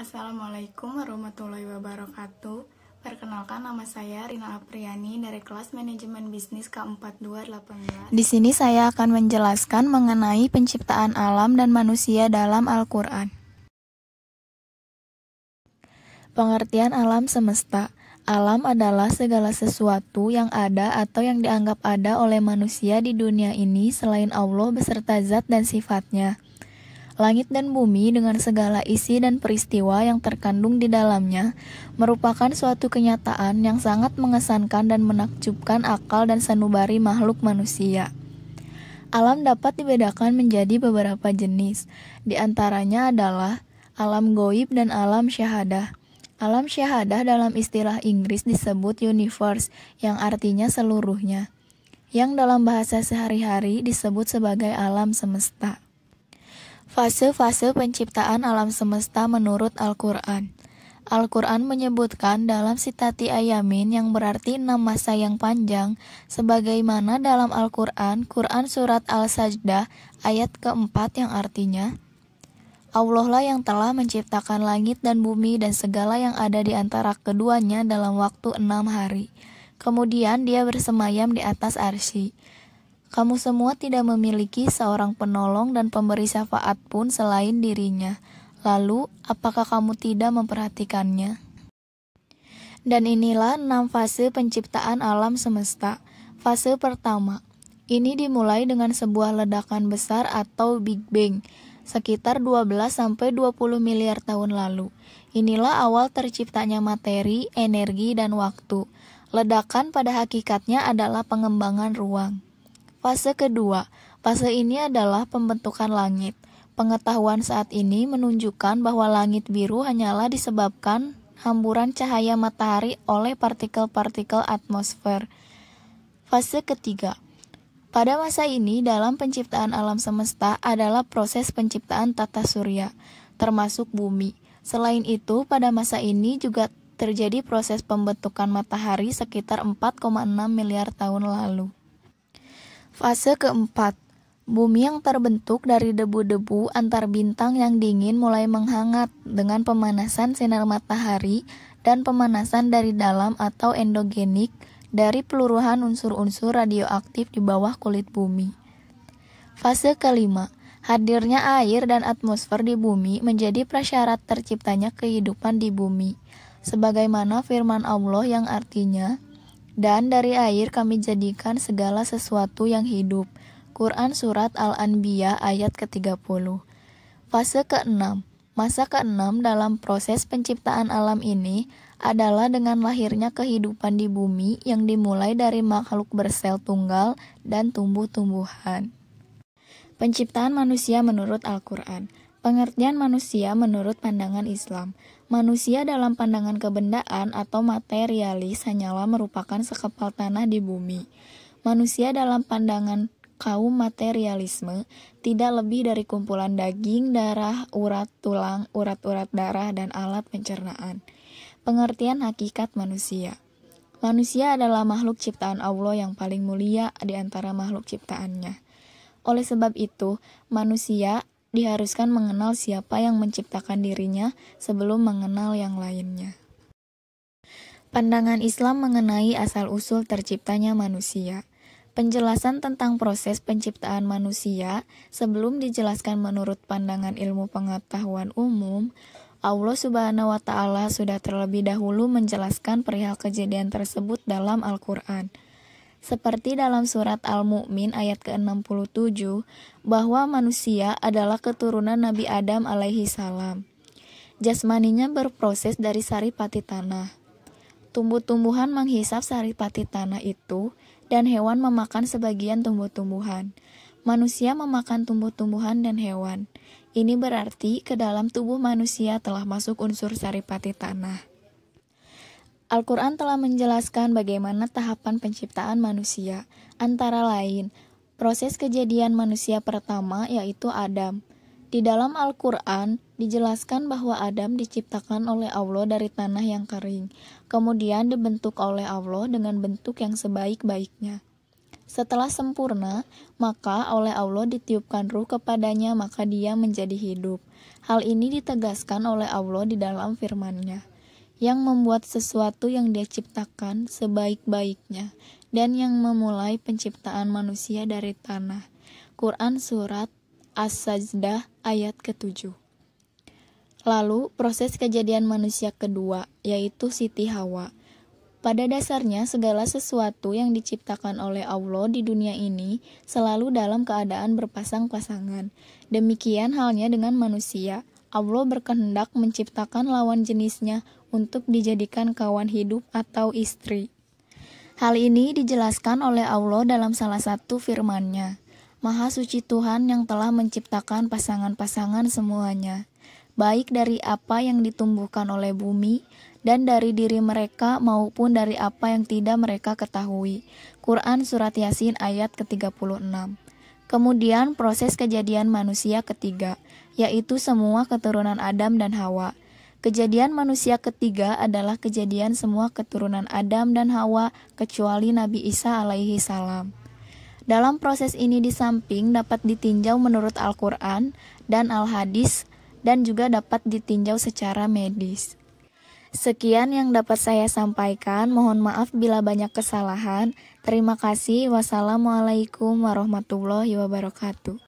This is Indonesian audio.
Assalamualaikum warahmatullahi wabarakatuh. Perkenalkan, nama saya Rina Apriani dari kelas Manajemen Bisnis K4218. Di sini saya akan menjelaskan mengenai penciptaan alam dan manusia dalam Al-Quran. Pengertian alam semesta. Alam adalah segala sesuatu yang ada atau yang dianggap ada oleh manusia di dunia ini selain Allah beserta zat dan sifatnya. Langit dan bumi dengan segala isi dan peristiwa yang terkandung di dalamnya merupakan suatu kenyataan yang sangat mengesankan dan menakjubkan akal dan sanubari makhluk manusia. Alam dapat dibedakan menjadi beberapa jenis, di antaranya adalah alam goib dan alam syahadah. Alam syahadah dalam istilah Inggris disebut universe, yang artinya seluruhnya, yang dalam bahasa sehari-hari disebut sebagai alam semesta. Fase-fase penciptaan alam semesta menurut Al-Quran. Al-Quran menyebutkan dalam sitati ayamin yang berarti 6 masa yang panjang, sebagaimana dalam Al-Quran, Quran Surat Al-Sajdah ayat keempat yang artinya, Allah lah yang telah menciptakan langit dan bumi dan segala yang ada di antara keduanya dalam waktu 6 hari. Kemudian dia bersemayam di atas arsy. Kamu semua tidak memiliki seorang penolong dan pemberi syafaat pun selain dirinya. Lalu, apakah kamu tidak memperhatikannya? Dan inilah 6 fase penciptaan alam semesta. Fase pertama, ini dimulai dengan sebuah ledakan besar atau Big Bang, sekitar 12-20 miliar tahun lalu. Inilah awal terciptanya materi, energi, dan waktu. Ledakan pada hakikatnya adalah pengembangan ruang. Fase kedua, fase ini adalah pembentukan langit. Pengetahuan saat ini menunjukkan bahwa langit biru hanyalah disebabkan hamburan cahaya matahari oleh partikel-partikel atmosfer. Fase ketiga, pada masa ini dalam penciptaan alam semesta adalah proses penciptaan tata surya, termasuk bumi. Selain itu, pada masa ini juga terjadi proses pembentukan matahari sekitar 4,6 miliar tahun lalu. Fase keempat, bumi yang terbentuk dari debu-debu antar bintang yang dingin mulai menghangat dengan pemanasan sinar matahari dan pemanasan dari dalam atau endogenik dari peluruhan unsur-unsur radioaktif di bawah kulit bumi. Fase kelima, hadirnya air dan atmosfer di bumi menjadi prasyarat terciptanya kehidupan di bumi. Sebagaimana firman Allah yang artinya, dan dari air kami jadikan segala sesuatu yang hidup. Quran Surat Al-Anbiya ayat ke-30. Fase ke-6. Masa ke-6 dalam proses penciptaan alam ini adalah dengan lahirnya kehidupan di bumi yang dimulai dari makhluk bersel tunggal dan tumbuh-tumbuhan. Penciptaan manusia menurut Al-Quran. Pengertian manusia menurut pandangan Islam. Manusia dalam pandangan kebendaan atau materialis hanyalah merupakan sekepal tanah di bumi. Manusia dalam pandangan kaum materialisme tidak lebih dari kumpulan daging, darah, urat tulang, urat-urat darah, dan alat pencernaan. Pengertian hakikat manusia. Manusia adalah makhluk ciptaan Allah yang paling mulia di antara makhluk ciptaannya. Oleh sebab itu, manusia diharuskan mengenal siapa yang menciptakan dirinya sebelum mengenal yang lainnya. Pandangan Islam mengenai asal-usul terciptanya manusia. Penjelasan tentang proses penciptaan manusia sebelum dijelaskan menurut pandangan ilmu pengetahuan umum, Allah Subhanahu wa Ta'ala sudah terlebih dahulu menjelaskan perihal kejadian tersebut dalam Al-Quran. Seperti dalam surat Al-Mu'min ayat ke-67, bahwa manusia adalah keturunan Nabi Adam alaihi salam. Jasmaninya berproses dari saripati tanah. Tumbuh-tumbuhan menghisap saripati tanah itu, dan hewan memakan sebagian tumbuh-tumbuhan. Manusia memakan tumbuh-tumbuhan dan hewan. Ini berarti ke dalam tubuh manusia telah masuk unsur saripati tanah. Al-Quran telah menjelaskan bagaimana tahapan penciptaan manusia, antara lain, proses kejadian manusia pertama yaitu Adam. Di dalam Al-Quran dijelaskan bahwa Adam diciptakan oleh Allah dari tanah yang kering, kemudian dibentuk oleh Allah dengan bentuk yang sebaik-baiknya. Setelah sempurna, maka oleh Allah ditiupkan ruh kepadanya, maka dia menjadi hidup. Hal ini ditegaskan oleh Allah di dalam firman-Nya, yang membuat sesuatu yang Dia ciptakan sebaik-baiknya, dan yang memulai penciptaan manusia dari tanah. Quran Surat As-Sajdah ayat ke-7. Lalu, proses kejadian manusia kedua, yaitu Siti Hawa. Pada dasarnya, segala sesuatu yang diciptakan oleh Allah di dunia ini selalu dalam keadaan berpasang-pasangan. Demikian halnya dengan manusia. Allah berkehendak menciptakan lawan jenisnya untuk dijadikan kawan hidup atau istri. Hal ini dijelaskan oleh Allah dalam salah satu firman-Nya. Maha suci Tuhan yang telah menciptakan pasangan-pasangan semuanya, baik dari apa yang ditumbuhkan oleh bumi, dan dari diri mereka maupun dari apa yang tidak mereka ketahui. Quran Surat Yasin ayat ke-36. Kemudian proses kejadian manusia ketiga, yaitu semua keturunan Adam dan Hawa. Kejadian manusia ketiga adalah kejadian semua keturunan Adam dan Hawa kecuali Nabi Isa alaihi salam. Dalam proses ini di samping dapat ditinjau menurut Al-Quran dan Al-Hadis dan juga dapat ditinjau secara medis. Sekian yang dapat saya sampaikan, mohon maaf bila banyak kesalahan. Terima kasih. Wassalamualaikum warahmatullahi wabarakatuh.